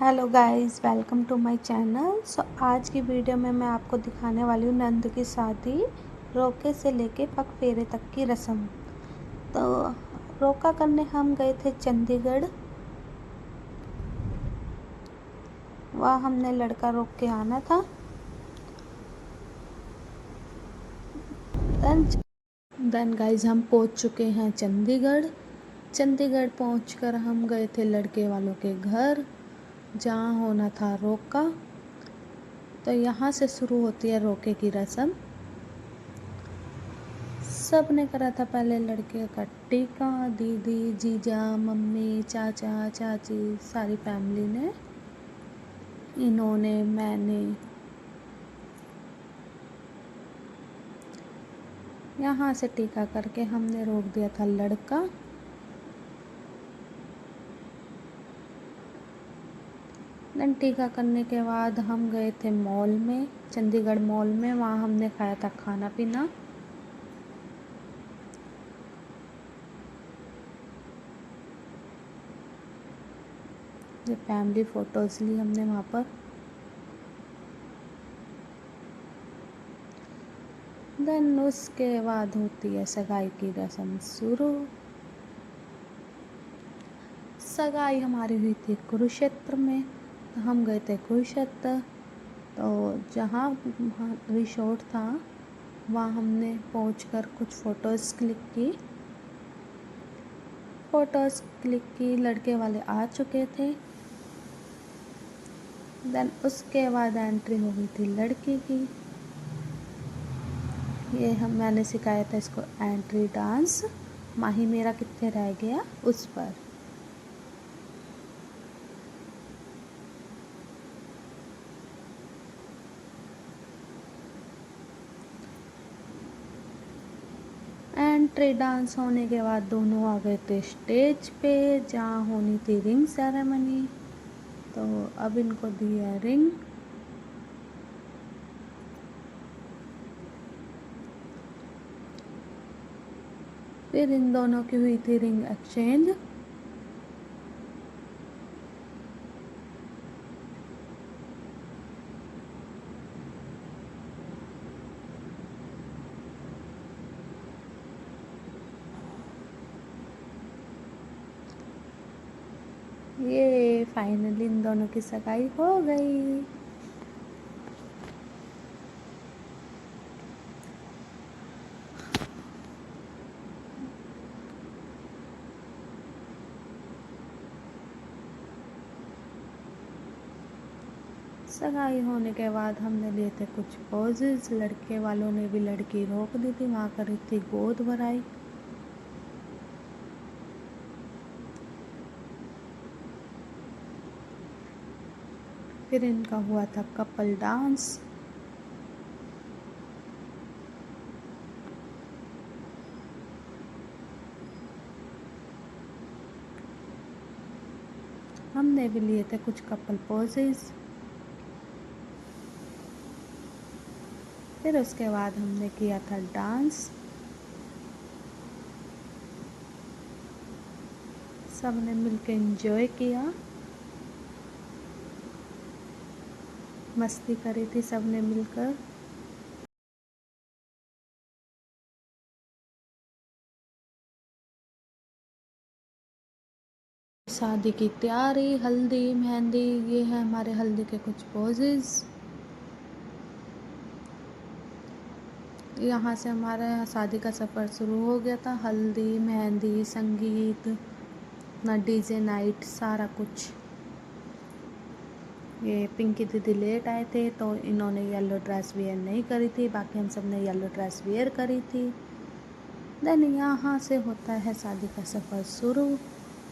Hello guys, welcome to my channel. आज की video में मैं आपको दिखाने वाली हूँ नंद की शादी, रोके से लेके पग फेरे तक की रस्म। तो रोका करने हम गए थे चंडीगढ़। वहाँ हमने लड़का रोक के आना था। देन गाइस हम पहुँच चुके हैं चंडीगढ़। चंडीगढ़ पहुँचकर हम गए थे लड़के वालों के घर, जहाँ होना था रोका। तो यहाँ से शुरू होती है रोके की रस्म। सब ने करा था पहले लड़के का टीका। दीदी, जीजा, मम्मी, चाचा, चाची, सारी फैमिली ने, इन्होंने, मैंने। यहाँ से टीका करके हमने रोक दिया था लड़का। देन टीका करने के बाद हम गए थे मॉल में, चंडीगढ़ मॉल में। वहाँ हमने खाया था खाना पीना। ये फैमिली फ़ोटोज़ ली हमने वहाँ पर। देन उसके बाद होती है सगाई की रस्म शुरू। सगाई हमारी हुई थी कुरुक्षेत्र में। तो हम गए थे कुरुक्षेत्र। तो जहाँ रिसोर्ट था वहाँ हमने पहुँचकर कुछ फ़ोटोज़ क्लिक की। लड़के वाले आ चुके थे। देन उसके बाद एंट्री हो गई थी लड़की की। मैंने सिखाया था इसको एंट्री डांस, माही मेरा कित्थे रह गया, उस पर। एंट्री डांस होने के बाद दोनों आ गए थे स्टेज पे, जहाँ होनी थी रिंग सेरेमनी। तो अब इनको दी है रिंग। फिर इन दोनों की हुई थी रिंग एक्सचेंज। ये फाइनली इन दोनों की सगाई हो गई। सगाई होने के बाद हमने लिए थे कुछ पोजेज। लड़के वालों ने भी लड़की रोक दी थी, वहाँ करी थी गोद भराई। फिर इनका हुआ था कपल डांस। हमने भी लिए थे कुछ कपल पोजेज। फिर उसके बाद हमने किया था डांस। सब ने मिलकर एंजॉय किया, मस्ती करी थी सब ने मिलकर। शादी की तैयारी, हल्दी, मेहंदी, ये है हमारे हल्दी के कुछ पोजेज। यहाँ से हमारा शादी का सफ़र शुरू हो गया था। हल्दी, मेहंदी, संगीत, ना डीजे नाइट, सारा कुछ। ये पिंकी दीदी लेट आए थे तो इन्होंने येलो ड्रेस वेयर नहीं करी थी, बाकी हम सब ने येलो ड्रेस वेयर करी थी। देन यहाँ से होता है शादी का सफ़र शुरू।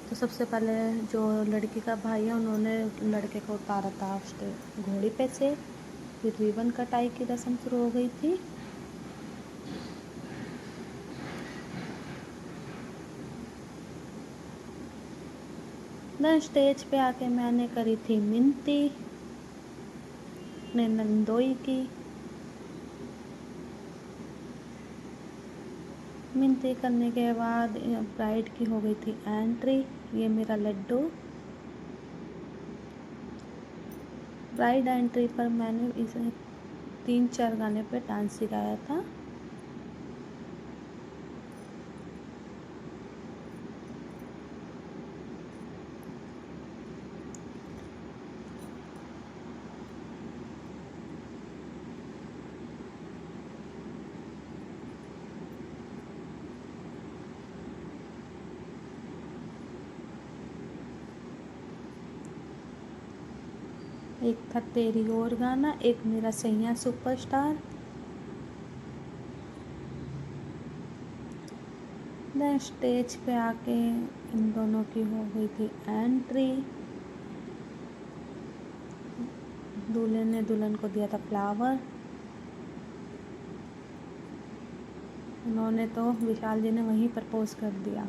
तो सबसे पहले जो लड़की का भाई है उन्होंने लड़के को उतारा था उसके घोड़ी पे से। फिर रिबन कटाई की रस्म शुरू हो गई थी। देन स्टेज पे आके मैंने करी थी मिनती अपने नंदोई की। मिनती करने के बाद ब्राइड की हो गई थी एंट्री। ये मेरा लड्डू। ब्राइड एंट्री पर मैंने इसे 3-4 गाने पे डांस सिखाया था। एक था तेरी और गाना, एक मेरा सैया सुपरस्टार। देन स्टेज पे आके इन दोनों की हो गई थी एंट्री। दूल्हे ने दुल्हन को दिया था फ्लावर। उन्होंने तो विशाल जी ने वहीं प्रपोज कर दिया।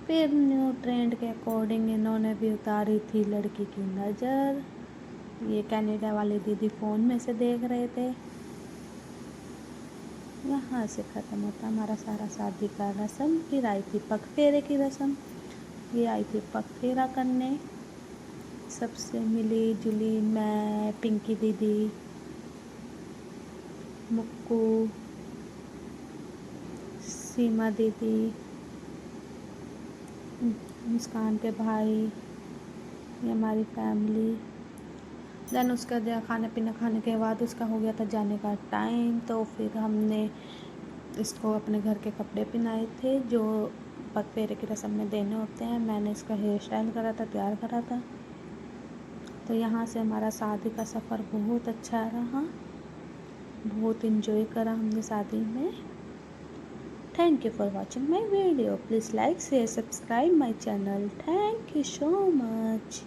फिर न्यू ट्रेंड के अकॉर्डिंग इन्होंने भी उतारी थी लड़की की नज़र। ये कनाडा वाली दीदी फ़ोन में से देख रहे थे। यहाँ से ख़त्म होता हमारा सारा शादी का रस्म। फिर आई थी पग फेरे की रस्म। ये आई थी पग फेरा करने। सबसे मिली जुली मैं, पिंकी दीदी, मुक्कू, सीमा दीदी, मुस्कान के भाई, ये हमारी फैमिली। देन उसका दिया खाना पीना खाने के बाद उसका हो गया था जाने का टाइम। तो फिर हमने इसको अपने घर के कपड़े पहनाए थे जो पग फेरे की रस्म में देने होते हैं। मैंने इसका हेयर स्टाइल करा था, तैयार करा था। तो यहाँ से हमारा शादी का सफ़र बहुत अच्छा रहा। बहुत इन्जॉय करा हमने शादी में। Thank you for watching my video. Please like, share, subscribe my channel. Thank you so much.